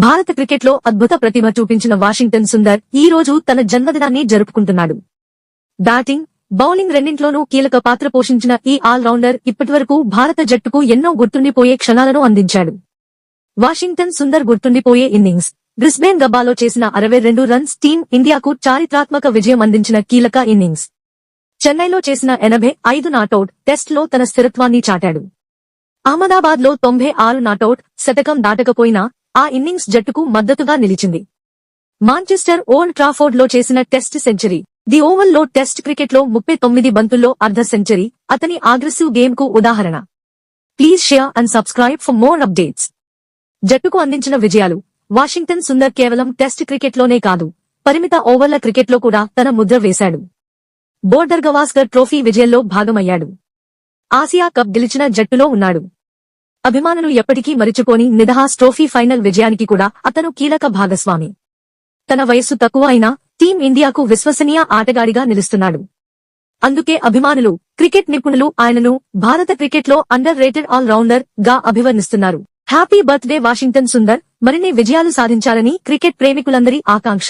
భారత క్రికెట్లో అద్భుత ప్రతిభ చూపించిన వాషింగ్టన్ సుందర్ ఈ రోజు తన జన్మదినాన్ని జరుపుకుంటున్నాడు. బ్యాటింగ్, బౌలింగ్ రెండింట్లోనూ కీలక పాత్ర పోషించిన ఈ ఆల్రౌండర్ ఇప్పటివరకు భారత జట్టుకు ఎన్నో గుర్తుండిపోయే క్షణాలను అందించాడు. వాషింగ్టన్ సుందర్ గుర్తుండిపోయే ఇన్నింగ్స్ బ్రిస్బేన్ గబ్బాలో చేసిన 62 రన్స్ టీం ఇండియాకు చారిత్రాత్మక విజయం అందించిన కీలక ఇన్నింగ్స్. చెన్నైలో చేసిన 85 నాటౌట్ టెస్ట్లో తన స్థిరత్వాన్ని చాటాడు. అహ్మదాబాద్ లో 96 నాటౌట్ శతకం దాటకపోయినా ఆ ఇన్నింగ్స్ జట్టుకు మద్దతుగా నిలిచింది. మాంచెస్టర్ ఓల్డ్ ట్రాఫోర్డ్ లో చేసిన టెస్ట్ సెంచరీ, ది ఓవల్ లో టెస్ట్ క్రికెట్లో 39 బంతుల్లో అర్ధ సెంచరీ అతని అగ్రెసివ్ గేమ్ కు ఉదాహరణ. Please share and subscribe for more updates. జట్టుకు అందించిన విజయాలు. వాషింగ్టన్ సుందర్ కేవలం టెస్ట్ క్రికెట్లోనే కాదు, పరిమిత ఓవర్ల క్రికెట్లో కూడా తన ముద్ర వేశాడు. బోర్డర్ గవాస్కర్ ట్రోఫీ విజయంలో భాగమయ్యాడు. ఆసియా కప్ గెలిచిన జట్టులో ఉన్నాడు. అభిమానులు ఎప్పటికీ మరిచిపోని నిదహాస్ ట్రోఫీ ఫైనల్ విజయానికి కూడా అతను కీలక భాగస్వామి. తన వయస్సు తక్కువ అయినా టీం ఇండియాకు విశ్వసనీయ ఆటగాడిగా నిలుస్తున్నాడు. అందుకే అభిమానులు, క్రికెట్ నిపుణులు ఆయనను భారత క్రికెట్లో అండర్ రేటెడ్ ఆల్ రౌండర్ గా అభివర్ణిస్తున్నారు. Happy birthday Washington Sundar. మరిన్ని విజయాలు సాధించాలని క్రికెట్ ప్రేమికులందరి ఆకాంక్ష.